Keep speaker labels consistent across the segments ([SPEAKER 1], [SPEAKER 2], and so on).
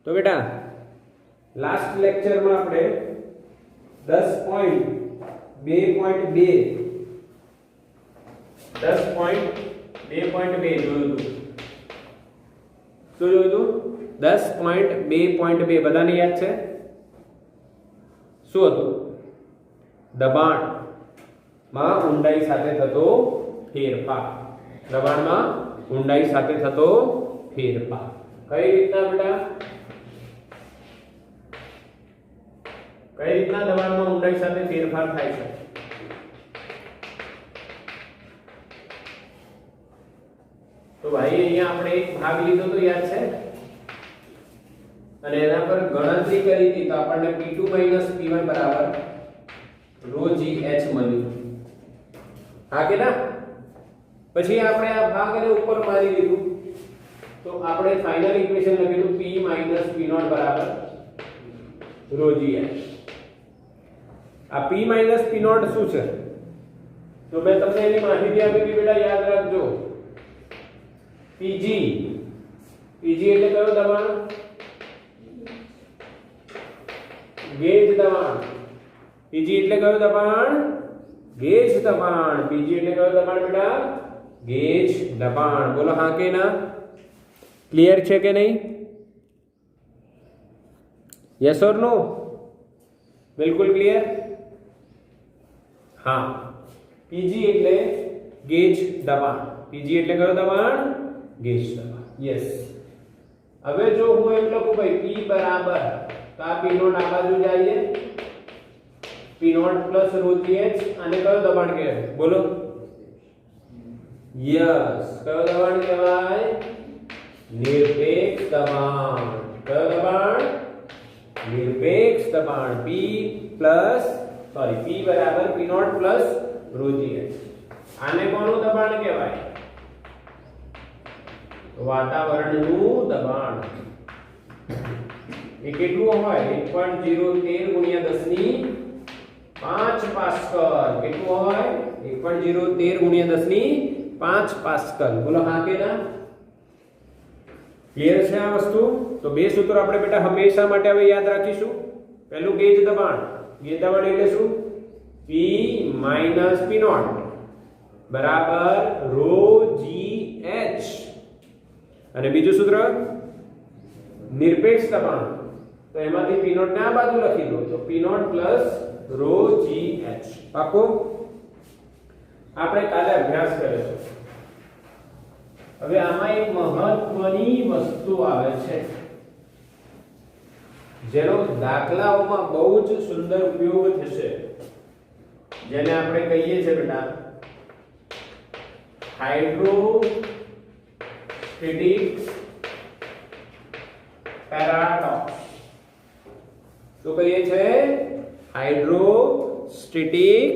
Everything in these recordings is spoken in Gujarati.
[SPEAKER 1] તો બેટા લાસ્ટ લેક્ચરમાં આપણે 10.2.2 10.2.2 જોયું હતું. શું જોયું હતું? 10.2.2 બધાને યાદ છે? શું હતું? દબાણમાં ઊંડાઈ સાથે થતો ફેરફાર. દબાણમાં ઊંડાઈ સાથે થતો ફેરફાર કઈ રીતના બેટા? કઈ રીતના દબાણમાં ઊંડાઈ સાથે ફેરફાર થાય છે? તો ભાઈ અહીંયા આપણે એક ભાગ લીધો તો યાદ છે અને એના પર ગણતરી કરી હતી તો આપણને P2 P1 બરાબર ρgh મળ્યું. હા કે ના? પછી આપણે આ ભાગને ઉપર મારી લીધું તો આપણે ફાઇનલ ઇક્વેશન લખેલું P P0 બરાબર ρgh. આ P P0 શું છે? તો મેં તમને એની માહિતી આપી હતી બેટા, યાદ રાખજો. Pg એટલે કયો દબાણ? ગેજ દબાણ. Pg એટલે કયો દબાણ? ગેજ દબાણ. Pg એટલે કયો દબાણ બેટા? ગેજ દબાણ. બોલો હા કે ના? ક્લિયર છે કે નહીં? યસ ઓર નો? બિલકુલ ક્લિયર? હા. Pg એટલે ગેજ દબાણ. Pg એટલે કયો દબાણ? ગેજ દબાણ. યસ. હવે જો હું એમ લખું ભાઈ P બરાબર તો આ P0 આ બાજુ જઈએ P0 ρgh અને કયો દબાણ કહેવાય? બોલો. યસ. કયો દબાણ કહેવાય? નિરપેક્ષ દબાણ. કયો દબાણ? નિરપેક્ષ દબાણ. P બરાબર P0 ρgh. આને કોનું દબાણ કહેવાય? વાતાવરણનું દબાણ. એ કેટલું હોય? 1.013 × 10⁵ પાસ્કલ. કેટલું હોય? 1.013 × 10⁵ પાસ્કલ. બોલો હા કે ના? ક્લિયર છે આ વસ્તુ? તો બે સૂત્રો આપણે બેટા હંમેશા માટે હવે યાદ રાખીશું. પહેલું ગેજ દબાણ. ગેજ દબાણ એટલે શું? P P0 બરાબર ρgh. અને બીજું સૂત્ર નિરપેક્ષ દબાણ. તો એમાંથી P0 ને આ બાજુ લખી દો તો P0 ρgh. પાકો? આપણે કાલે અભ્યાસ કર્યો છે. હવે આમાં એક મહત્વની વસ્તુ આવે છે જેનો દાખલાઓમાં બહુ જ સુંદર ઉપયોગ થશે, જેને આપણે કહીએ છીએ બેટા હાઇડ્રોસ્ટેટિક પેરાડોક્સ. શું કહીએ છે? Hydrostatic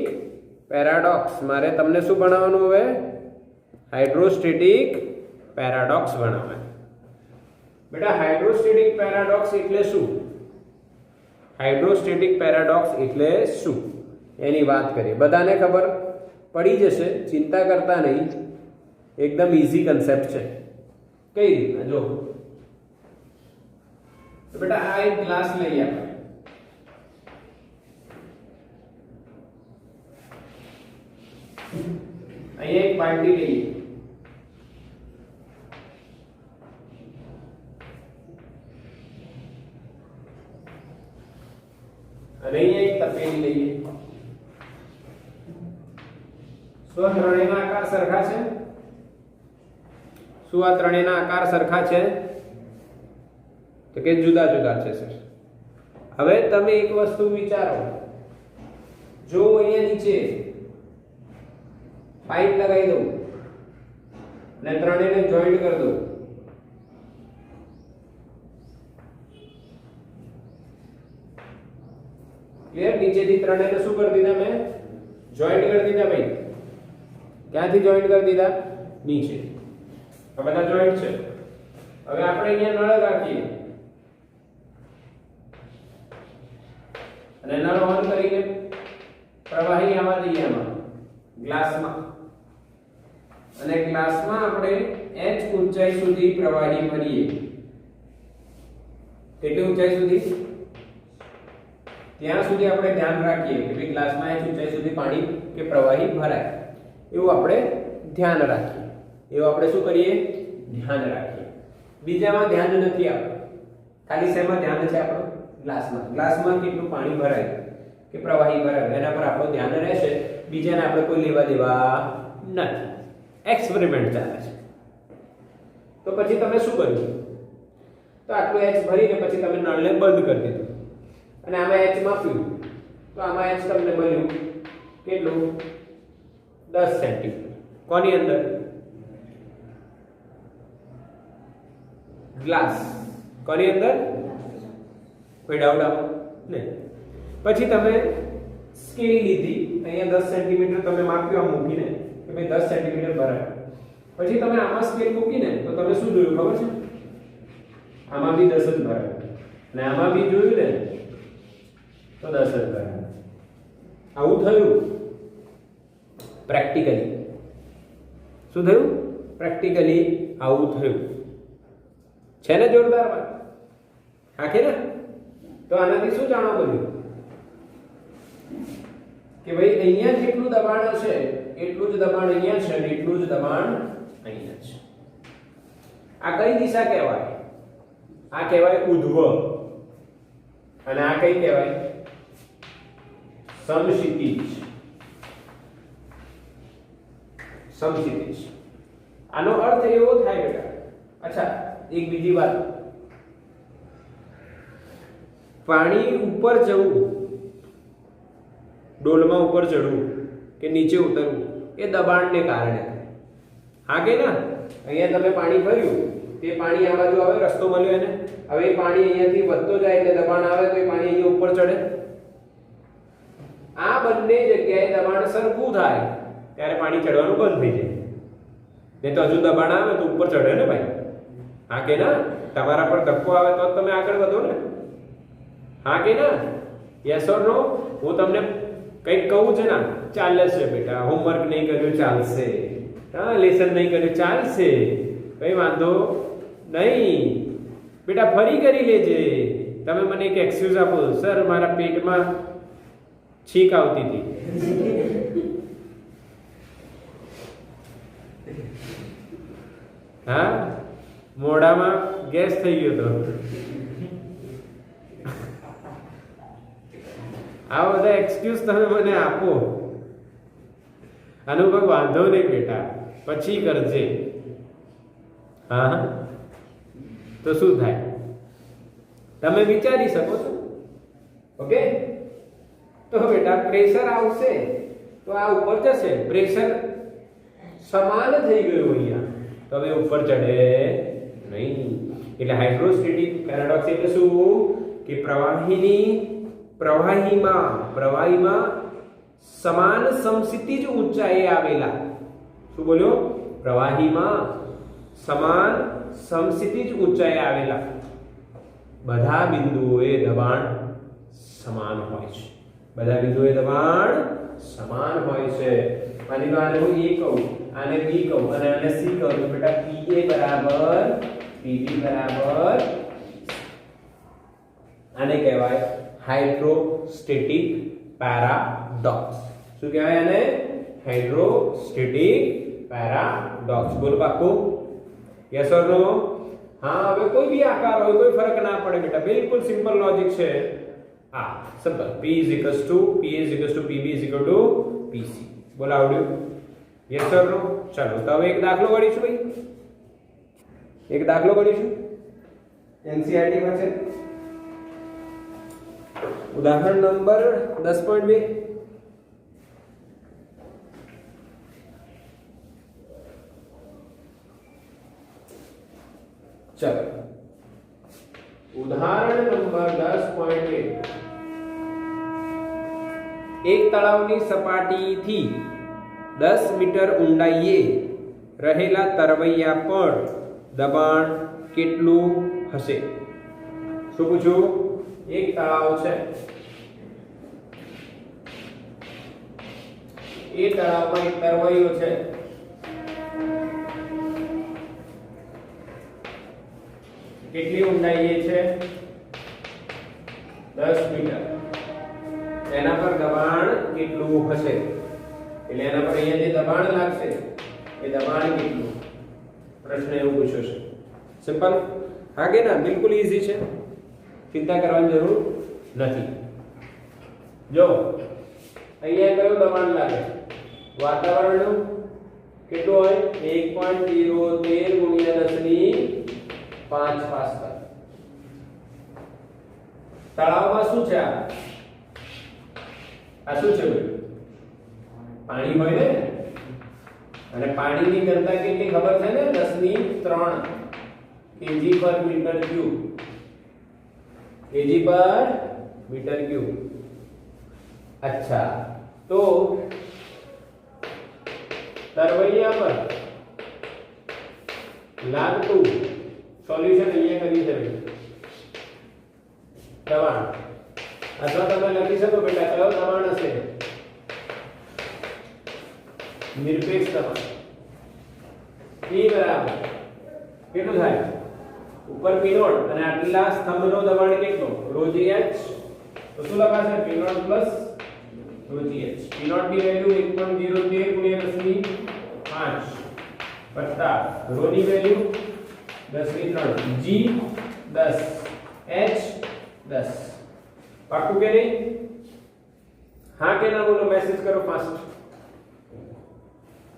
[SPEAKER 1] paradox. મારે તમને શું ભણાવવાનું હવે? હાઇડ્રોસ્ટેટિક પેરાડોક્સ ભણાવવાનું. બેટા હાઇડ્રોસ્ટેટિક પેરાડોક્સ એટલે શું? હાઇડ્રોસ્ટેટિક પેરાડોક્સ એટલે શું એની વાત કરીએ. બધાને ખબર પડી જશે, ચિંતા કરતા નહીં. એકદમ ઈઝી કન્સેપ્ટ છે. કઈ રીતના જો તો બેટા આ એક ગ્લાસ લઈએ આપણે. અહીંયા એક બાલટી લઈએ. અને અહીંયા એક તપેલી લઈએ. શું ત્રણેયના આકાર સરખા છે? શું આ ત્રણેયના આકાર સરખા છે? તો કે જુદા જુદા છે સર. હવે તમે એક વસ્તુ વિચારો, જો અહીંયા નીચે પાઇપ લગાવી દઉં અને ત્રણેયને જોઈન્ટ કરી દઉં, ક્લિયર? નીચેથી ત્રણેયને શું કરી દીધા મેં? જોઈન્ટ કરી દીધા ભાઈ. ક્યાંથી જોઈન્ટ કરી દીધા? નીચે. આ બધા જોઈન્ટ છે. હવે આપણે અહીંયા નળ રાખીએ અને નળ ઓન કરીને પ્રવાહી આવવા દઈએ આમાં ગ્લાસમાં, અને ગ્લાસમાં આપણે h ઊંચાઈ સુધી પ્રવાહી ભરીએ. કેટલી ઊંચાઈ સુધી? ત્યાં સુધી આપણે ધ્યાન રાખીએ કે ભાઈ ગ્લાસમાં h ઊંચાઈ સુધી પાણી કે પ્રવાહી ભરાય, એવું આપણે ધ્યાન રાખીએ. એવું આપણે શું કરીએ? ધ્યાન રાખીએ. બીજામાં ધ્યાન નથી આપણું, ખાલી શેમાં ધ્યાન છે આપણું? ગ્લાસમાં. ગ્લાસમાં કેટલું પાણી ભરાય કે પ્રવાહી ભરાય એના પર આપણું ધ્યાન રહેશે. બીજાને આપણે કોઈ લેવા દેવા નથી. એક્સપેરિમેન્ટ ચાલે છે. તો પછી તમે શું કર્યું? તો આટલું h ભરીને પછી તમે નળને બંધ કરી દીધું અને આમાં h માપ્યું. તો આમાં h તમને મળ્યું કેટલું? 10 સેન્ટીમીટર. કોની અંદર? ગ્લાસ. કોની અંદર? કોઈ ડાઉટ આવો ને? પછી તમે સ્કેલ લીધી, અહીંયા 10 સેન્ટીમીટર તમે માપ્યું આમ મૂકીને કે ભાઈ 10 સેન્ટીમીટર ભરાય. પછી તમે આમાં સ્કેલ મૂકીને તો તમે શું જોયું ખબર છે? આમાં બી 10 જ ભરાય અને આમાં બી જોયું ને તો 10 જ ભરાય. આવું થયું પ્રેક્ટિકલી. શું થયું? પ્રેક્ટિકલી આવું થયું. છે ને જોરદાર વાત? હા કે ને? તો આનાથી શું જાણવા મળ્યું? કે ભાઈ અહીંયા જેટલું દબાણ હશે એટલું જ દબાણ અહીંયા છે અને એટલું જ દબાણ અહીંયા છે. આ કઈ દિશા કહેવાય? આ કહેવાય ઉધ્વ અને આ કઈ કહેવાય? સમક્ષિતિજ. સમક્ષિતિજ. આનો અર્થ એવો થાય બેટા. અચ્છા, એક બીજી વાત, પાણી ઉપર જવું, ડોલમાં ઉપર ચડવું કે નીચે ઉતરવું એ દબાણને કારણે થાય. હા કે ના? અહીંયા તમે પાણી ભર્યું, તે પાણી આ બાજુ આવે, રસ્તો મળ્યો એને. હવે એ પાણી અહીંયાથી વધતો જાય એટલે દબાણ આવે તો એ પાણી અહીંયા ઉપર ચડે. આ બંને જગ્યાએ દબાણ સરખું થાય ત્યારે પાણી ચડવાનું બંધ થઈ જાય. નહીં તો હજુ દબાણ આવે તો ઉપર ચડે ને ભાઈ. હા કે ના? તમારા પર ધક્કો આવે તો તમે આગળ વધો ને. હા કે ના? યસ ઓર નો? હું તમને કંઈક કહું છે ને, ચાલે છે બેટા, હોમવર્ક નહીં કર્યું ચાલશે, હા લેસન નહીં કર્યું ચાલશે, કઈ વાંધો નહીં બેટા, ફરી કરી લેજે. તમે મને એક એક્સક્યુઝ આપો, સર મારા પેટમાં છીંક આવતી હતી. હા, મોઢામાં ગેસ થઈ ગયો હતો. આ બધા એક્સક્યુઝ તમે મને આપો. આનો કોઈ વાંધો નહીં બેટા, પછી કરજે. હા, તો શું થાય તમે વિચારી શકો છો. ઓકે, તો બેટા પ્રેશર આવશે તો આ ઉપર જશે. પ્રેશર સમાન થઈ ગયું અહીંયા, તો હવે ઉપર ચડે નહીં. એટલે હાઇડ્રોસ્ટેટિક પેરાડોક્સ એટલે શું? કે પ્રવાહીમાં સમાન સમક્ષિતિજ ઊંચાઈએ આવેલા. શું બોલ્યો? પ્રવાહીમાં સમાન સમક્ષિતિજ ઊંચાઈએ આવેલા બધા બિંદુઓએ દબાણ સમાન હોય છે. બધા બિંદુઓએ દબાણ સમાન હોય છે. માની લો આને હું A કહું, આને B કહું અને આને C કહું તો બેટા PA બરાબર PB બરાબર, આને કહેવાય હાઇડ્રોસ્ટેટિક પેરાડોક્સ. શું કહેવાય આને? Hydrostatic paradox. બોલો પાક્કું? યસ ઓર નો? હા, હવે કોઈ બી આકાર હોય કોઈ ફરક ના પડે બેટા, બિલકુલ સિમ્પલ લોજિક છે. હા, simple. P = PA = PB = PC. બોલો આવડ્યું? યસ ઓર નો? ચલો તો હવે એક દાખલો ગણીશું ભાઈ. એક દાખલો ગણીશું NCERT માં છે. ઉદાહરણ નંબર 10.2. ચલો, ઉદાહરણ નંબર 10.2. એક તળાવની સપાટીથી 10 મીટર ઊંડાઈએ રહેલા તરવૈયા પર દબાણ કેટલું હશે? શું પૂછ્યું? એક તળાવ છે, એ તળાવમાં એક તરવૈયો છે. કેટલી ઊંડાઈએ છે? 10 મીટર એના પર દબાણ કેટલું હશે એટલે એના પર અહીંયા જે દબાણ લાગશે એ દબાણ કેટલું પ્રશ્ન એવું પૂછ્યો છે સિમ્પલ હા કે ના બિલકુલ ઈઝી છે ચિંતા કરવાની જરૂર નથી જો અહીંયા કયું દબાણ લાગે વાતાવરણનું કેટલું હોય 1.013 ગુણ્યા 10 ની 5 પાસ્કલ તળાવમાં શું છે આ શું છે ભાઈ પાણી હોય ને અને પાણીની ઘનતા કેટલી ખબર છે ને 10 ની 3 kg પર મીટર ક્યુબ kg પર મીટર ક્યુબ अच्छा तो तरवैया पर लागतु सोल्यूशन અહીંયા કરી છે દબાણ અથવા તમે લખી શકો બેટા કયો દબાણ હશે નિરપેક્ષ દબાણ P બરાબર કેટલું થાય ઉપર P નોટ અને આટલા સ્તંભનો દબાણ કેટલો ρh તો શું લખાશે P naught plus ρh P naught ની વેલ્યુ 1.013 ગુણ્યા 10 ની 5 વત્તા ρ ની વેલ્યુ 10 ની 3 g 10 h 10 પાક્કું કે નહીં હા કે ના બોલો મેસેજ કરો ફાસ્ટ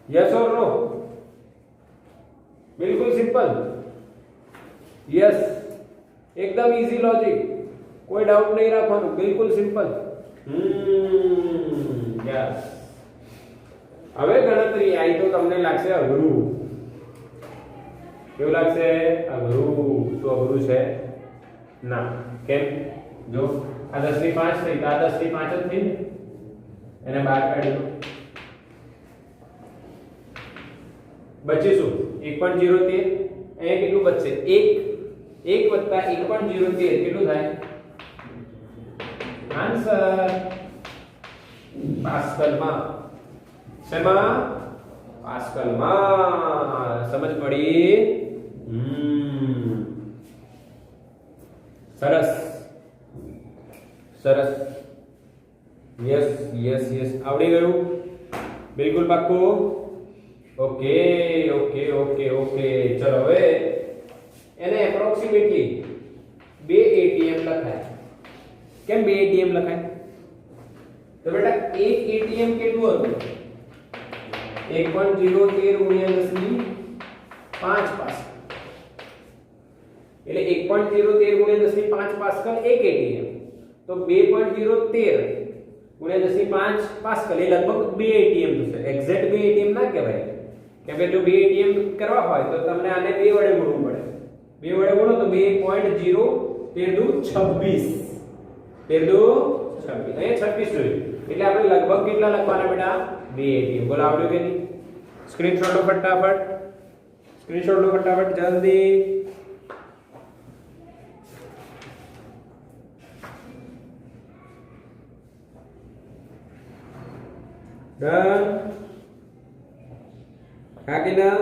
[SPEAKER 1] यस और नो बिल्कुल सिंपल यस एकदम इजी लॉजिक कोई डाउट नहीं रखવાનું बिल्कुल सिंपल यस હવે ગણતરી આવી તો તમને લાગશે અઘરું કેવું લાગશે અઘરું શું અઘરું છે ના કેમ જો આ 10 ની 5 થઈ તો આ 10 ની 5 જ થઈ એને બહાર કાઢી દો बचे શું 1.013 અહીંયા કેટલું બચશે 1 1 1.013 કેટલું થાય આન્સર પાસ્કલમાં શેમાં પાસ્કલમાં સમજ પડી સરસ સરસ યસ યસ યસ આવડી ગયું બિલકુલ પાક્કું ओके ओके ओके ओके चलो હવે એને એપ્રોક્સિમેટલી 2 ATM લખાય કેમ 2 ATM લખાય તો બેટા એક ATM કેટલું હતું 1.013 ગુણ્યા 10 ની 5 પાસ્કલ એટલે 1.013 ગુણ્યા 10 ની 5 પાસ્કલ એક ATM તો 2.013 ગુણ્યા 10 ની 5 પાસ્કલ એ લગભગ 2 ATM થશે એક્ઝેક્ટ 2 ATM ના કહેવાય કેમ કે જો 2 ATM કરવા હોય તો તમને આને 2 વડે ગુણવું પડે 2 વડે ગુણો તો 2.013 26 અહીંયા 26 જોયું એટલે આપણે લગભગ કેટલા લખવાના બેટા 2 ATM બોલ આવડ્યું કે નહીં સ્ક્રીનશોટ લો ફટાફટ જલ્દી ડન હા કે ના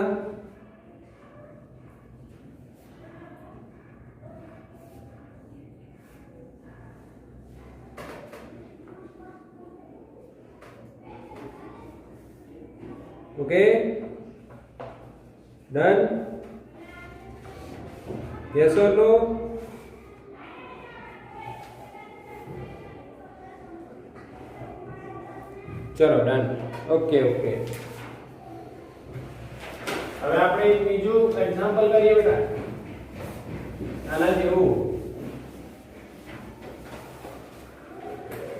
[SPEAKER 1] ओके डन यस और नो चलो डन ओके ओके હવે આપણે બીજું એક્ઝામ્પલ કરીએ બેટા આના જેવું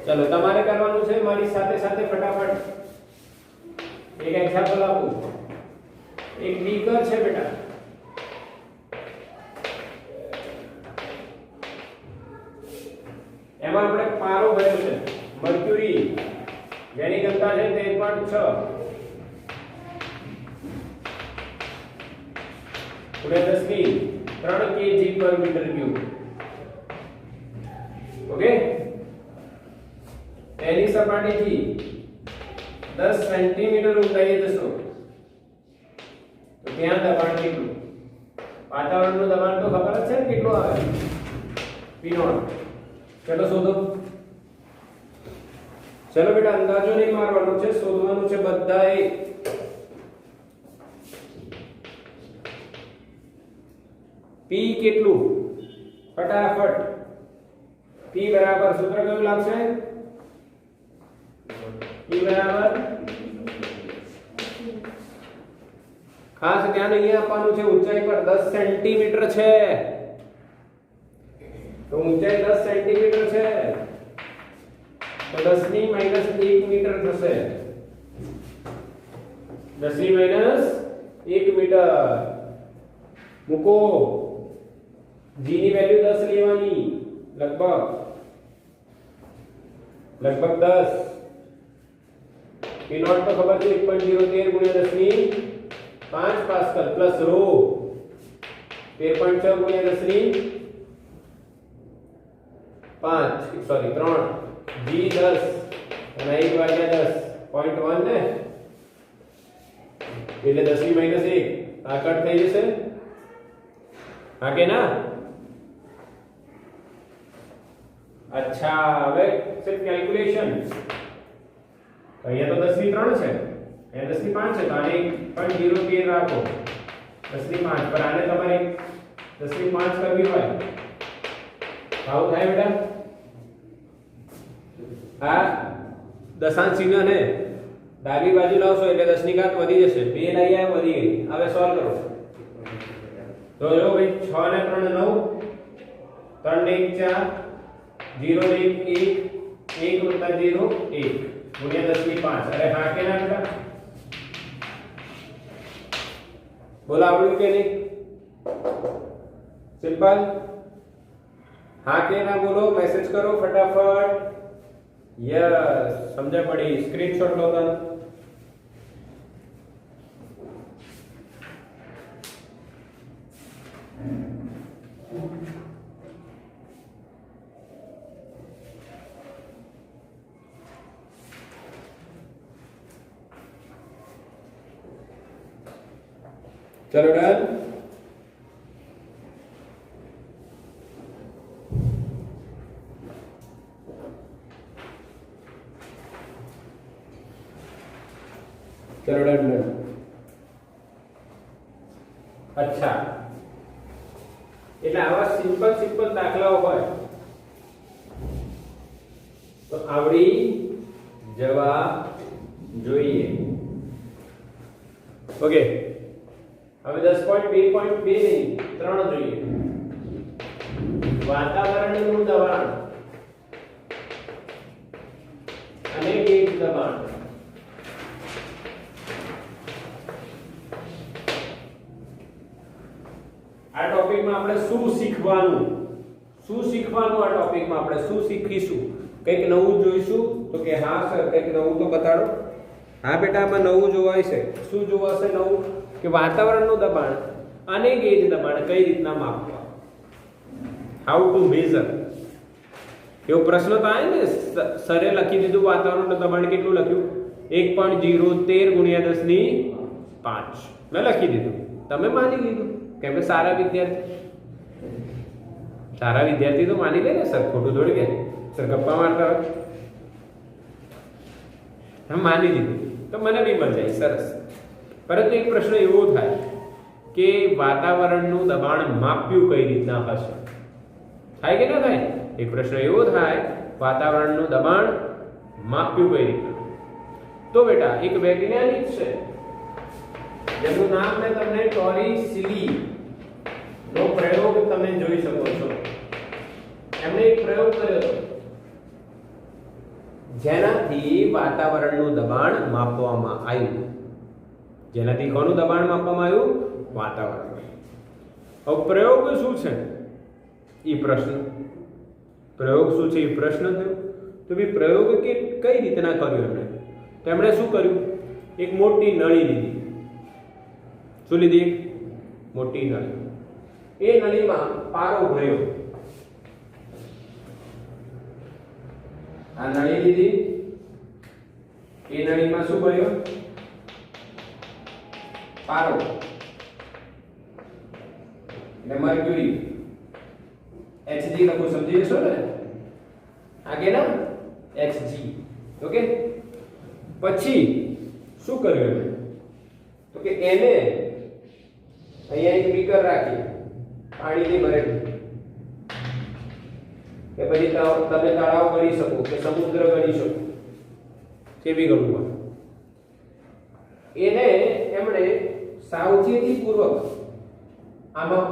[SPEAKER 1] ચલો તમારે કરવાનું છે મારી સાથે સાથે ફટાફટ એક એક્ઝામ્પલ આપું એક બીકર છે બેટા એમાં આપણે પારો ભર્યો છે મર્ક્યુરી જેની ઘનતા છે 13.6 गुणिया 10 ની 3 kg પર મીટર ક્યુબ ઓકે એની સપાટીથી 10 સેન્ટીમીટર ઊંચાઈએ જશો તો ત્યાં દબાણ કેટલું વાતાવરણનું દબાણ તો ખબર જ છે ને કેટલું આવે P0 चलो शोधो। चलो बेटा अंदाजो नहीं मारવાનો છે, શોધવાનું છે બધાએ। p કેટલું ફટાફટ p બરાબર સૂત્ર કયું લાગશે? p બરાબર ખાસ ધ્યાન અહીંયા આપવાનું છે, ઊંચાઈ પર 10 સેન્ટીમીટર છે, તો ઊંચાઈ 10 સેન્ટીમીટર છે तो 10 ની માઈનસ 1 મીટર થશે, 10 ની માઈનસ 1 મીટર મૂકો। g ની વેલ્યુ 10 લેવાની, લગભગ 10 p નોટ તો ખબર છે 1.013 ગુણ્યા 10 ની 5 પાસ્કલ પ્લસ રો 13.6 ગુણ્યા 10 ની 5 સોરી 3 g 10 અને 1 ભાગ્યા 10 0.1 ને એટલે 10 ની માઈનસ 1 આ કટ થઈ જશે, હા કે ના? अच्छा હવે સિર્ફ કેલ્ક્યુલેશન, અહીંયા તો 10 ની 3 છે, અહીંયા 10 ની 5 છે, તો આને 1.013 રાખો, 10 ની 5 પર આને તમારે 10 ની 5 કરવી હોય આવું થાય બેટા। આ દશાંશ ચિહ્ન ને ડાબી બાજુ લાવશો એટલે 10 ની ઘાત વધી જશે, 2 લઈ આવ્યા વધી ગઈ। હવે સોલ્વ કરો તો જો ભાઈ 6 ને 3 9, 3 ને 1 4, 0 ને 1 1 + 0 1 ગુણ્યા 10 ની 5। અરે હા કે ના બેટા? બોલો આવડ્યું કે નહીં? સિમ્પલ, હા કે ના બોલો, મેસેજ કરો ફટાફટ। यस समझा पड़ी, स्क्रीनशॉट लो तन। चलो डन। चलो डन डन। अच्छा એટલે આવા સિમ્પલ દાખલાઓ હોય તો આવડી જવા જોઈએ। ઓકે હવે 10.2.2 નહીં 3 જોઈએ। વાતાવરણનું દબાણ અને ગેજ દબાણ, આ ટોપિકમાં આપણે શું શીખવાનું આ ટોપિકમાં આપણે શું શીખીશું? કંઈક નવું જોઈશું? તો કે હા સર કંઈક નવું તો બતાડો। હા બેટા આમાં નવું જોવાય છે, શું જોવાશે નવું? કે વાતાવરણનું દબાણ અને ગેજ દબાણ કઈ રીતના માપવા, હાઉ ટુ મેઝર। એવો પ્રશ્ન તો આવે ને, સરે લખી દીધું વાતાવરણનું દબાણ કેટલું લખ્યું? 1.013 ગુણ્યા 10 ની 5 મેં લખી દીધું, તમે માની લીધું કેમ કે સારા વિદ્યાર્થી તો માની લે ને સર, ખોટું થોડી કે સર ગપ્પા મારતા હોય। हम માની લીધું તો મને બી મજા આવી, સરસ। પરંતુ એક પ્રશ્ન એવો થાય કે વાતાવરણનું દબાણ માપ્યું કઈ રીતના હશે? થાય કે ના થાય? એક પ્રશ્ન એવો થાય વાતાવરણનું દબાણ માપ્યું કઈ રીતના? તો બેટા એક વૈજ્ઞાનિક છે જેનું નામ મેં તમને ટોરિસિલી નો પ્રયોગ તમે જોઈ શકો છો। એમણે એક પ્રયોગ કર્યો હતો જેનાથી વાતાવરણનું દબાણ માપવામાં આવ્યું। જેનાથી કોનું દબાણ માપવામાં આવ્યું? વાતાવરણ। હવે પ્રયોગ શું છે એ પ્રશ્ન, પ્રયોગ શું છે એ પ્રશ્ન થયો। તો ભાઈ પ્રયોગ કે કઈ રીતના કર્યો એમણે? તો એમણે શું કર્યું? એક મોટી નળી લીધી। શું લીધી? મોટી નળી। એ નળીમાં પારો ભર્યો। આ નળી લીધી, એ નળીમાં શું ભર્યો? પારો એટલે મર્ક્યુરી, Hg લખો, સમજી જશો ને? आगे ना hg ओके પછી શું કર્યું અમે તો કે એને અહીંયા એક બીકર રાખી પાણીની ભરેલું કે પછી તમે તળાવ ગણી શકો કે સમુદ્ર ગણી શકો જે બી ગણવું હોય એને એમણે સાવચેતીપૂર્વક આમાં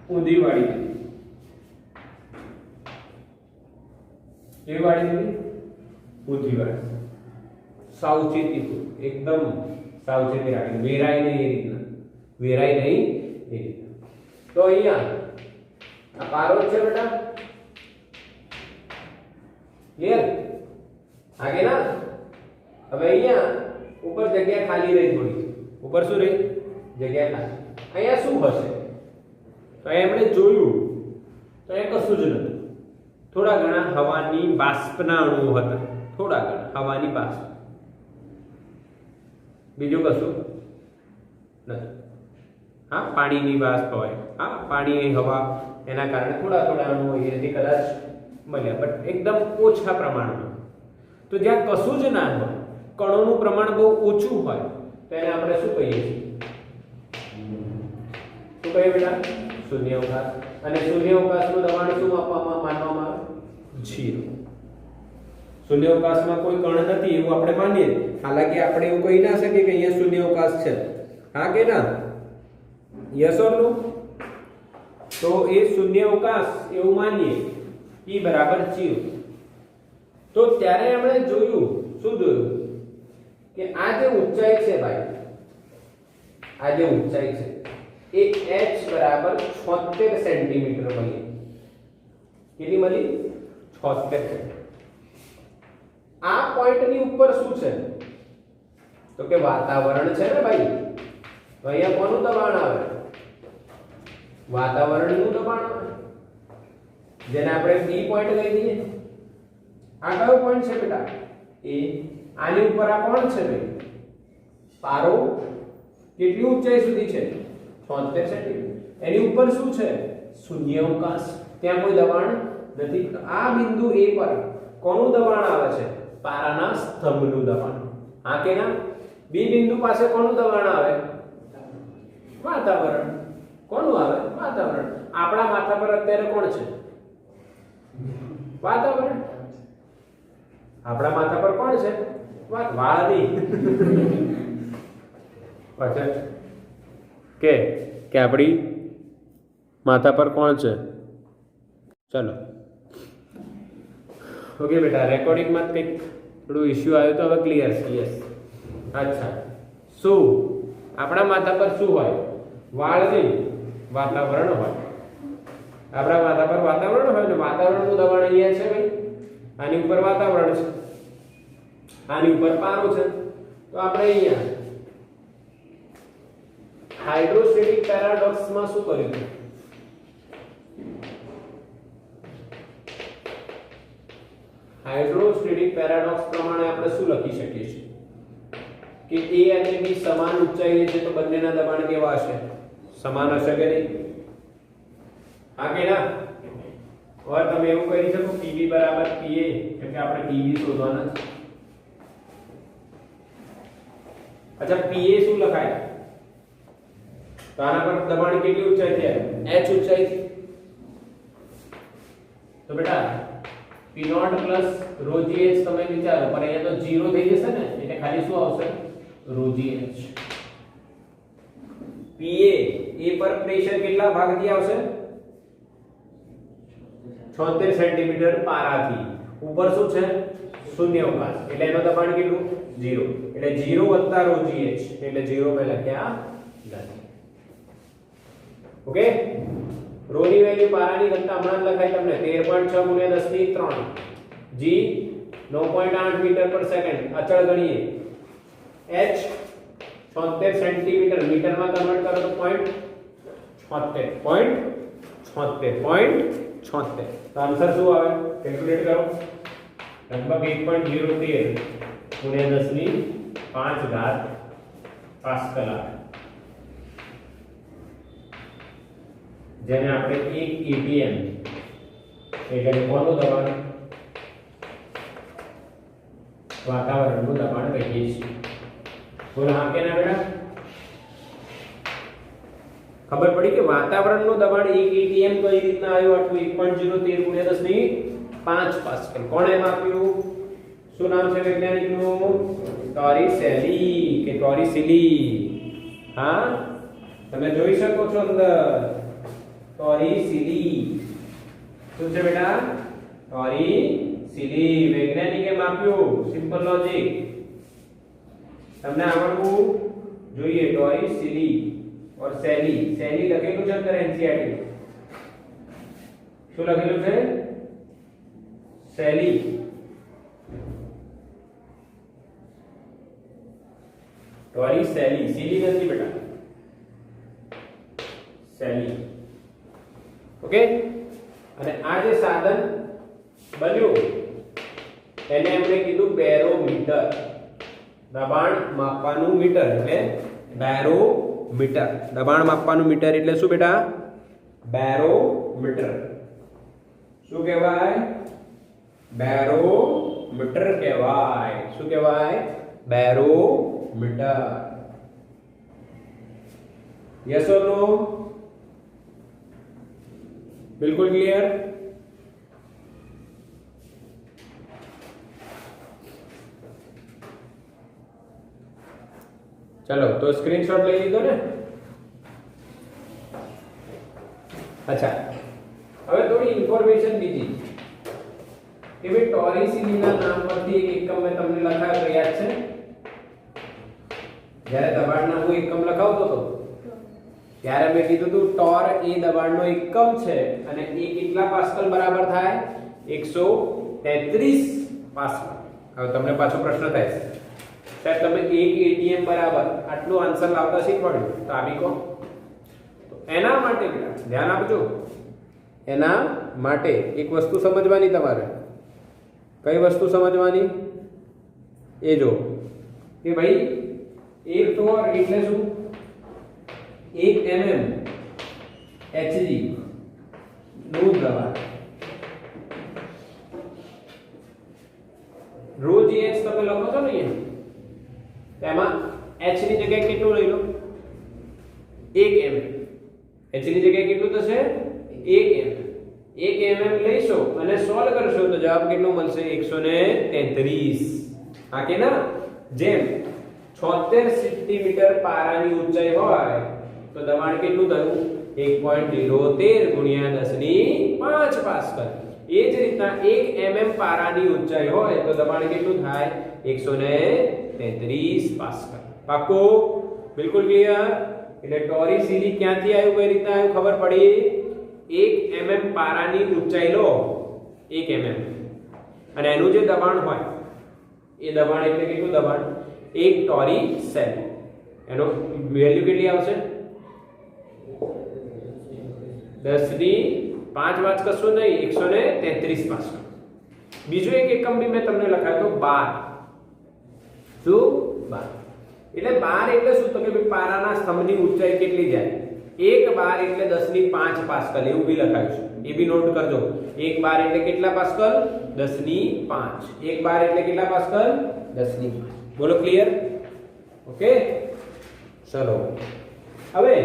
[SPEAKER 1] ઊંધી વાળી દીધી કેવી વાળી દીધી ઊંધી વાળી સાવચેતીપૂર્વક એકદમ સાવચેતી રાખી વેરાય નહીં એ રીતના વેરાય નહીં એ રીતના તો અહીંયા આ પારો છે બેટા ક્લિયર आगे ना હવે અહીંયા ઉપર જગ્યા ખાલી રહી થોડી ઉપર શું રહી જગ્યા ખાલી અહીંયા શું હશે તો એમણે જોયું તો એ કશું જ નતું થોડા ઘણા હવાની બાષ્પના અણુઓ હતા થોડા ઘણા હવાની બાષ્પ બીજું કશું નથી હા પાણીની બાષ્પ હોય હા પાણી હવા એના કારણે થોડા થોડા અણુઓ અહીંયાથી કદાચ મળ્યા બટ એકદમ ઓછા પ્રમાણમાં तो ज्यां कशुं ज ना होय कणोनुं प्रमाण बहु ओछुं होय तो एने आपणे शुं कहीए शुं कहीए बेटा शून्यावकाश अने शून्यावकाशनुं दबाण शुं मानवामां आवे 0 शून्यावकाशमां कोई कण नथी एवुं आपणे मानीए हालांकि आपणे एवुं कही ना सकीए के अहींया शून्यावकाश छे हां के ना यस और नो तो ए शून्यावकाश एवुं मानीए E बराबर 0 तो त्यारे हमने जोયું શું જોયું કે આ જે ઊંચાઈ છે ભાઈ આ જે ઊંચાઈ છે એ h બરાબર 76 સેન્ટીમીટર મળી કેટલી મળી 76 આ પોઈન્ટ ની ઉપર શું છે તો કે વાતાવરણ છે ને ભાઈ તો અહીંયા કોનું દબાણ આવે વાતાવરણનું દબાણ આવે જેને આપણે b પોઈન્ટ કહી દઈએ आ कयो पॉइंट छे बेटा ए आनी ऊपर आ कोण छे भाई पारो કેટલી ઊંચાઈ સુધી છે 76 સેન્ટીમીટર એની ઉપર શું છે શૂન્યાવકાશ ત્યાં કોઈ દબાણ નથી આ બિંદુ A પર કોનું દબાણ આવે છે પારાના સ્તંભનું દબાણ આ કે ના B બિંદુ પાસે કોનું દબાણ આવે વાતાવરણ કોનું આવે વાતાવરણ આપણા માથા પર અત્યારે કોણ છે વાતાવરણ આપણા માથા પર કોણ છે વાળ નહીં પાછળ કે આપણી માથા પર કોણ છે ચલો ઓકે બેટા રેકોર્ડિંગ માં કંઈક થોડું ઇશ્યુ આવ્યો તો હવે ક્લિયર છે યસ અચ્છા શું આપણા માથા પર શું હોય વાળ નહીં વાતાવરણ હોય આપણા માથા પર વાતાવરણ હોય ને વાતાવરણનું દબાણ અહીંયા છે ભાઈ આની ઉપર વાતાવરણ છે આની ઉપર પારો છે તો આપણે અહીંયા હાઇડ્રોસ્ટેટિક પેરાડોક્સ માં શું કર્યું હાઇડ્રોસ્ટેટિક પેરાડોક્સ પ્રમાણે આપણે શું લખી શકીએ છીએ કે A અને B સમાન ઊંચાઈએ છે તો બંનેના દબાણ કેવા હશે સમાન હશે કે નહીં હા કે ના और તમે એવું કરી શકો PB બરાબર PA કેમ કે આપણે PB શોધવાના છે अच्छा PA શું લખાય તો આના પર દબાણ કેટલી ઊંચાઈ છે h ઊંચાઈ તો બેટા P0 ρgh તમે વિચારો પણ અહીંયા તો 0 થઈ જશે ને એટલે ખાલી શું આવશે ρgh PA A પર પ્રેશર કેટલા ભાગથી આવશે 76 સેન્ટીમીટર પારાથી ઉપર શું છે શૂન્યાવકાશ એટલે એનો દબાણ કેટલું 0 એટલે 0 વત્તા ρgh એટલે 0 મે લખ્યા નથી ઓકે રો ની વેલ્યુ પારાની ઘનતા હમણાં લખાઈ તમને 13.6 × 10⁻³ g 9.8 મીટર પર સેકન્ડ અચળ ગણીએ h 76 સેન્ટીમીટર મીટરમાં કન્વર્ટ કરો તો 0.76 तो आंसर શું આવે કેલ્ક્યુલેટ કરો लगभग 1.013 × 10⁵ પાસ્કલ આવે જેને આપણે 1 atm એટલે કોનું દબાણ વાતાવરણનું દબાણ કહીએ છીએ. બોલો હા કે ના બેટા? ખબર પડી કે વાતાવરણનું દબાણ 1 atm કઈ રીતના આવ્યું? આટલું 1.013 × 10⁵ પાસ્કલ. કોણે માપ્યું? શું નામ છે વૈજ્ઞાનિકનું? ટોરિસેલી કે ટોરિસેલી. હા, તમે જોઈ શકો છો અંદર ટોરિસેલી. શું છે બેટા? ટોરિસેલી. વૈજ્ઞાનિકે માપ્યું. સિમ્પલ લોજિક તમને આવડવું જોઈએ. ટોરિસેલી और सेली. सेली લખેલું છે અંદર એનસીઈઆરટી. શું લખેલું છે? સેલી. ટોરિસેલી. સીલી નથી બેટા, સેલી. ઓકે. અને આ જે સાધન બન્યું એને એમણે કીધું બેરોમીટર. દબાણ માપવાનું મીટર એટલે બેરોમીટર. દબાણ માપવાનું મીટર એટલે શું બેટા? બેરોમીટર. શું કહેવાય? બેરોમીટર કહેવાય. શું કહેવાય? બેરોમીટર. યસ ઓર નો? બિલકુલ ક્લિયર? चलो तो स्क्रीनशॉट ले लीधो ने. अच्छा, હવે થોડી ઇન્ફોર્મેશન બીજી કે ભાઈ ટોરિસેલીના નામ પરથી એક એકમ મેં તમને લખાવ્યો યાદ છે? જ્યારે દબાણના હું એકમ લખાવતો હતો ત્યારે મેં કીધું હતું ટોર એ દબાણનો એકમ છે અને એ કેટલા પાસ્કલ બરાબર થાય? 133 પાસ્કલ. હવે તમને પાછો પ્રશ્ન થાય છે, સાહેબ તમે 1 atm બરાબર આટલું આન્સર લાવતા શીખવાડ્યું તો આ બી કહો. તો એના માટે ધ્યાન આપજો. એના માટે એક વસ્તુ સમજવાની તમારે. કઈ વસ્તુ સમજવાની? એ જો કે ભાઈ એક ટોર એટલે શું? 1 mm hg નું દબાણ. ρh તમે લખો છો ને અહીંયા, તેમાં h ની જગ્યાએ કેટલું લઈ લો? 1 mm. h ની જગ્યાએ કેટલું થશે? 1 mm. 1 mm લઈશો અને સોલ્વ કરશો તો જવાબ કેટલો મળશે? 133. હા કે ના? જેમ 76 સેન્ટીમીટર પારાની ઊંચાઈ હોય તો દબાણ કેટલું થયું? 1.013 × 10⁵ પાસ્કલ. એ જ રીતના 1 mm પારાની ઊંચાઈ હોય તો દબાણ કેટલું થાય? 133 પાસ્કલ. પાકો? બિલકુલ ક્લિયર? એટલે ટોરિસેલી ક્યાંથી આવ્યું, કઈ રીતના આવ્યું ખબર પડી? 1 mm પારાની ઊંચાઈ લો, 1 mm, અને એનું જે દબાણ હોય એ દબાણ એટલે કેટલું દબાણ? 1 ટોરિસેલી. એનો વેલ્યુ કેટલી આવશે? 10⁵ કશું નહીં, 133 પાસ્કલ. બીજો એક એકમ બી મેં તમને લખાયો તો બાર. શું? બાર. એટલે બાર એટલે શું? તો કે ભાઈ પારાના સ્તંભની ઊંચાઈ કેટલી જાય? 1 બાર એટલે 10⁵ પાસ્કલ. એવું બી લખાયું છે, એ બી નોટ કરજો. 1 બાર એટલે કેટલા પાસ્કલ? 10⁵. 1 બાર એટલે કેટલા પાસ્કલ? 10⁵. બોલો ક્લિયર? ઓકે, ચલો હવે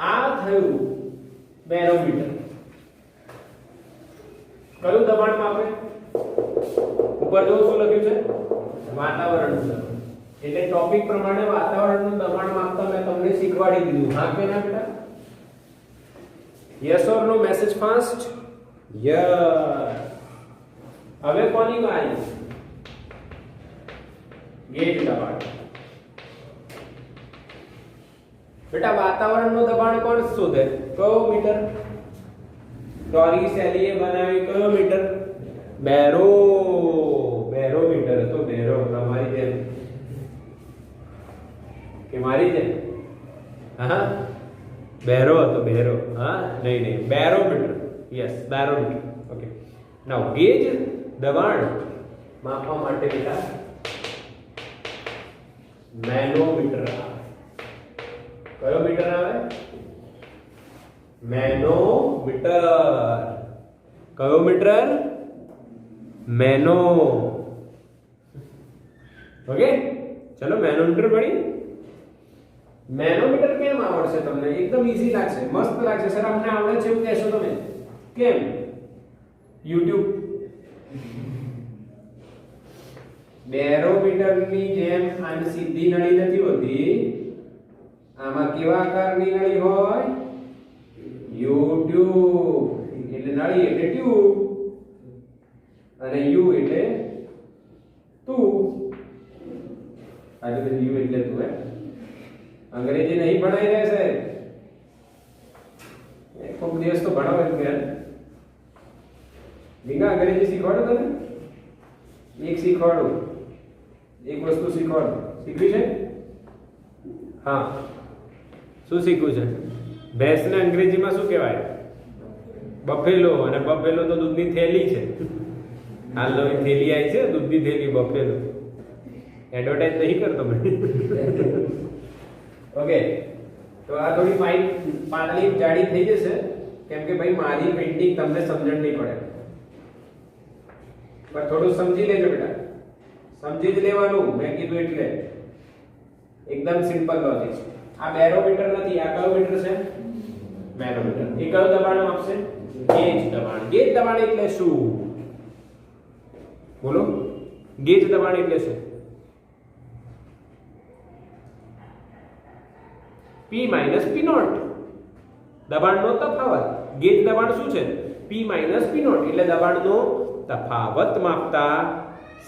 [SPEAKER 1] આ થયું બેરોમીટર. કયું દબાણ માપે? ઉપર જો શું લખ્યું છે? વાતાવરણનું દબાણ. એટલે ટોપિક પ્રમાણે વાતાવરણનું દબાણ માપતા મેં તમને શીખવાડી દીધું. હા કે ના બેટા? Yes or no? Message fast. Yes. હવે કોની વારી? ગેજ દબાણ. બેટા વાતાવરણનું દબાણ કોણ શોધે? કયો મીટર? ટોરિસેલીએ બનાવી કયો મીટર? બેરોમીટર. તો બેરો તમારી જેમ કે મારી જેમ? હા, બેરો હતો, બેરો. હા, નહીં, બેરોમીટર. Yes, barometer. ઓકે. નાઉ ગેજ દબાણ માપવા માટે બેટા મેનોમીટર આવે. કયો મીટર આવે? મેનોમીટર. કયો મીટર? મેનો. ઓકે, ચલો મેનોમીટર ભણી. મેનોમીટર કેમ આવડશે તમને? એકદમ ઈઝી લાગશે, મસ્ત લાગશે. સર અમને આવડે છે એવું કહેશો તમે. કેમ? YouTube બેરોમીટરની જેમ આમ સીધી નળી નથી હોતી. આમાં કેવા આકારની નળી હોય? YouTube. એટલે નળી એટલે ટ્યુબ અને યુ એટલે તું. આજે તો યુ એટલે તું. હે, અંગ્રેજી નહીં ભણાઈ રહેશે. એક દિવસ તો ભણાવે જ મેં. રીંગા અંગ્રેજી શીખવાડો તને? એક શીખવાડું, એક વસ્તુ શીખવાડું. શીખવી છે? હા, શું શીખવું છે? ભેંસને અંગ્રેજીમાં શું કહેવાય? બફેલો. અને બફેલો તો દૂધની થેલી છે. હાલ નવી થેલી આવી છે, દૂધની થેલી બફેલો. એડવર્ટાઇઝ નહીં કરતો મેં. ઓકે, તો આ થોડી પાતળી જાડી થઈ જશે, કેમ કે ભાઈ મારી પેઇન્ટિંગ તમને સમજણ નહીં પડે. પણ થોડું સમજી લેજો બેટા, સમજી જ લેવાનું. મેં કીધું એટલે એકદમ સિમ્પલ લોજિક છે. આ બેરોમીટર નથી, આ કયો મીટર છે? મેનોમીટર. એ કયું દબાણ આપશે? ગેજ દબાણ. ગેજ દબાણ એટલે શું? બોલો, ગેજ દબાણ એટલે શું? P માઇનસ P નોટ, દબાણનો તફાવત. ગેજ દબાણ શું છે? P minus P naught. એટલે દબાણનો તફાવત માપતા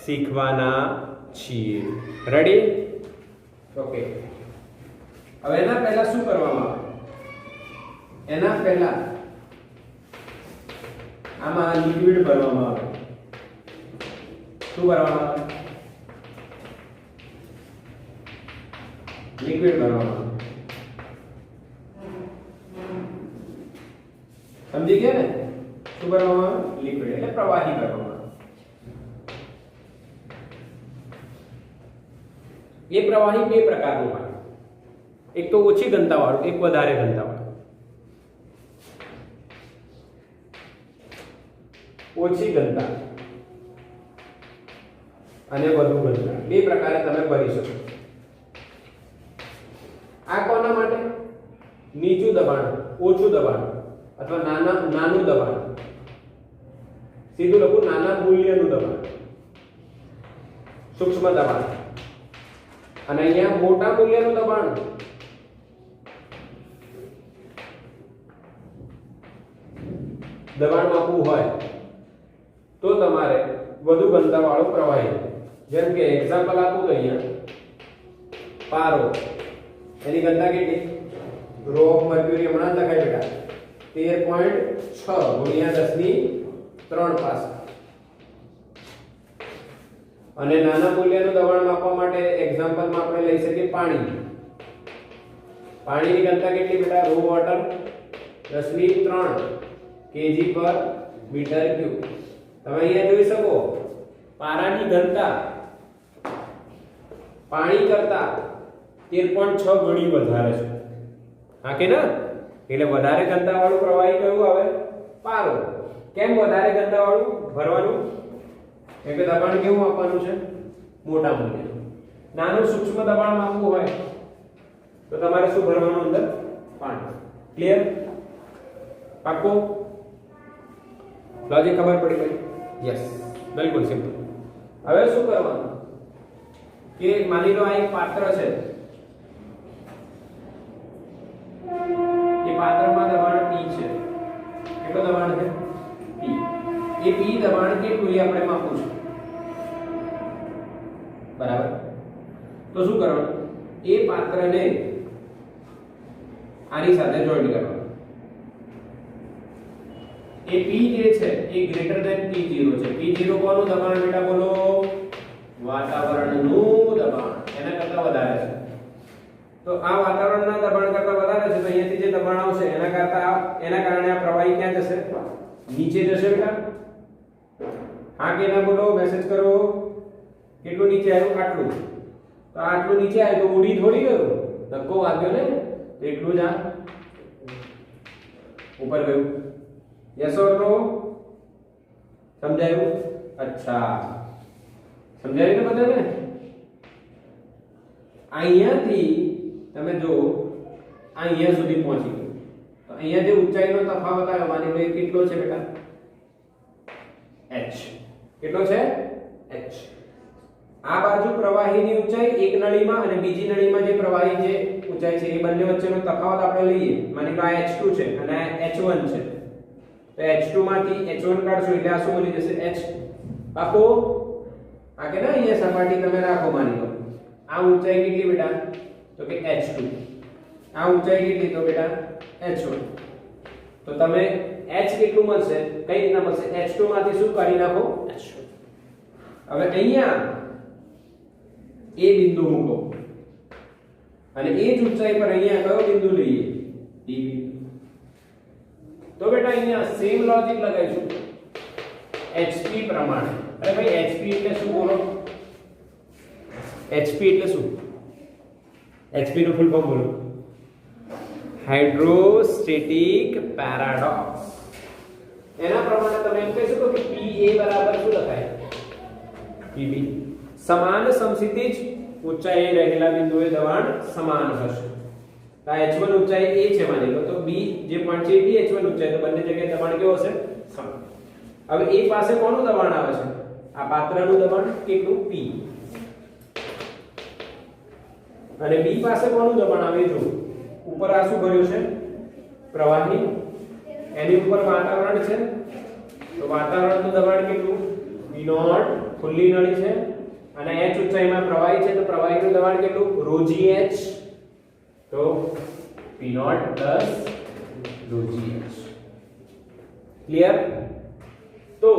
[SPEAKER 1] શીખવાના છીએ. રેડી? ઓકે, હવે એના પહેલા શું કરવામાં આવે? એના પહેલા આમાં લિક્વિડ ભરવામાં આવે. શું ભરવામાં આવે? લિક્વિડ ભરવામાં આવે. સમજી ગયા ને? શું ભરવામાં આવે? લિક્વિડ એટલે પ્રવાહી ભરવામાં આવે. એ પ્રવાહી બે પ્રકારનું હોય. એક તો ઓછી ઘનતા વાળું, એક વધારે ઘનતા વાળું. ઓછી ઘનતા અને વધુ ઘનતા, બે પ્રકારે તમે ભરી શકો. આ કોના માટે? નીચું દબાણ, ઓછું દબાણ અથવા નાનું દબાણ. સીધું લખું, નાના મૂલ્યનું દબાણ, સૂક્ષ્મ દબાણ. અને અહીંયા મોટા મૂલ્યનું દબાણ. દબાણ માપવું હોય તો તમારે વધુ ઘનતા વાળું પ્રવાહી, જેમ કે એક્ઝામ્પલ આપું તો અહીંયા પારો, એની ઘનતા કેટલી? રો ઓફ મર્ક્યુરી હમણાં લખાય બેટા, 13.6 ગુણ્યા 10³ પાસ્કલ. અને નાના મૂલ્યનું દબાણ માપવા માટે એક્ઝામ્પલમાં આપણે લઈ શકીએ પાણી. પાણીની ઘનતા કેટલી બેટા? Row water 10³ kg/m³. તમે અહીંયા જોઈ શકો પારાની ઘનતા પાણી કરતા 13.6 ગણી વધારે છે. હા કે ના? એટલે વધારે ઘનતા વાળું પ્રવાહી કયું આવે? પારો. કેમ વધારે ઘનતા વાળું ભરવાનું? કેમ કે દબાણ કેવું આપવાનું છે? મોટા મૂલ્યનું. નાનું સૂક્ષ્મ દબાણ માપવું હોય તો તમારે શું ભરવાનું અંદર? પાણી. ક્લિયર? પાક્કું? લોજિક ખબર પડી ગઈ? યસ, બિલકુલ સિમ્પલ. હવે શું કરવાનું કે માની લો આ એક પાત્ર છે, એ પાત્રમાં દબાણ P છે. કેટલું દબાણ છે? P. એ P દબાણ કેટલું એ આપણે માપવું છે. બરાબર? તો શું કરવાનું? એ પાત્રને આની સાથે જોઈન્ટ કરવાનું. એ P જે છે એ ગ્રેટર ધેન P0 છે. P0 કોનું દબાણ બેટા બોલો? વાતાવરણનું દબાણ. એના કરતા વધારે છે. તો આ વાતાવરણના દબાણ કરતા વધારે છે, તો અહીંયાથી જે દબાણ આવશે એના કારણે આ પ્રવાહી ક્યાં જશે? નીચે જશે બેટા. હા કે ના બોલો? મેસેજ કરો. કેટલું નીચે આવ્યું? આટલું. તો આટલું નીચે આવ્યું તો ઉડી થોડી ગયું, ધક્કો વાગ્યો ને, તો એટલું જ આ ઉપર ગયું. યસ ઓર નો? સમજાયું? અચ્છા સમજાય ને બધાને? અહીંયાથી તમે જો અહીંયા સુધી પહોંચી ગયો તો અહીંયા જે ઊંચાઈનો તફાવત આવ્યો માની લો એ કેટલો છે બેટા? h. કેટલો છે? h. આ બાજુ પ્રવાહીની ઊંચાઈ એક નળીમાં અને બીજી નળીમાં જે પ્રવાહી જે ઊંચાઈ છે એ બંને વચ્ચેનો તફાવત આપણે લઈએ. માની લો આ h2 છે અને આ h1 છે. તો h2 માંથી h1 કાઢશો એટલે આ શું બની જશે? h. બાપો આ કે ના અહીંયા સપાટી તમે રાખો માની લો. આ ઊંચાઈ કેટલી બેટા? તો કે h2. આ ઊંચાઈ કેટલી? તો બેટા h1. તો તમે h કેટલું મળશે? કઈ રીતના મળશે? h2 માંથી શું કાઢી નાખો? h1. હવે અહીંયા એ બિંદુ મૂકો અને એ જ ઊંચાઈ પર અહીંયા કયો બિંદુ લઈએ? d બિંદુ. તો બેટા અહીંયા સેમ લોજિક લગાવીશું hp પ્રમાણે. અરે ભાઈ hp એટલે શું બોલો? hp એટલે શું? hp નું ફૂલ ફોર્મ બોલો. Hydrostatic paradox. એના પ્રમાણે તમે એમ કહી શકો કે Pa બરાબર શું લખાય? Pb. સમાન સમક્ષિતિજ ઊંચાઈએ રહેલા બિંદુએ દબાણ સમાન હશે. આ h1 ઊંચાઈ a છે માની લો તો b જે પોઈન્ટ છે એ h1 ઊંચાઈ, તો બંને જગ્યાએ દબાણ કેવું હશે? સમાન. હવે a પાસે કોનું દબાણ આવે છે? આ પાત્રનું દબાણ કેટલું? p. અને b પાસે કોનું દબાણ આવે? જો ઉપર આ શું ભર્યું છે? પ્રવાહી. એની ઉપર વાતાવરણ છે તો વાતાવરણનું દબાણ કેટલું? v0. ખુલ્લી નળી છે અને h ઊંચાઈમાં પ્રવાહી છે તો પ્રવાહીનું દબાણ કેટલું? ρgh. તો p0 ρgh. ક્લિયર? તો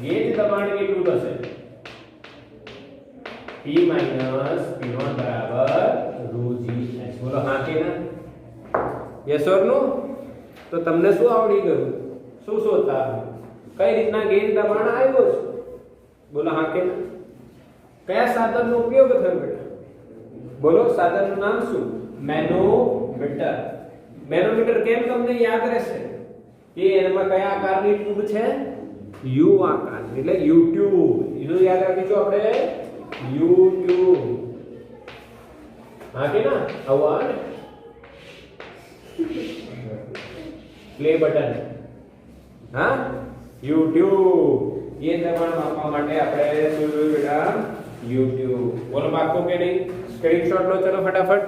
[SPEAKER 1] ગેજ દબાણ કેટલું થશે? p - p0 બરાબર ρgh. બોલો હા કે ના? યસ ઓર નો? તો તમને શું આવડી ગયું? શું શોધતા? કઈ રીતના ગેજ દબાણ આવ્યો છે? બોલો હા કે ના? કયા સાધનનો ઉપયોગ થયો બેટા? બોલો સાધનનું નામ શું? મેનોમીટર. મેનોમીટર કેમ તમને યાદ રહેશે? કે એમાં કયા આકારની ટ્યુબ છે? યુ આકારની, એટલે યુ ટ્યુબ. એનું યાદ રાખીશું આપણે યુ ટ્યુબ. હા કે ના? આવું આવે પ્લે બટન. હા YouTube. ये दबाण मापવા માટે આપણે શું જોયું બેટા? YouTube. બોલો પાક્કો કે નહીં? સ્ક્રીનશોટ લો ચલો ફટાફટ.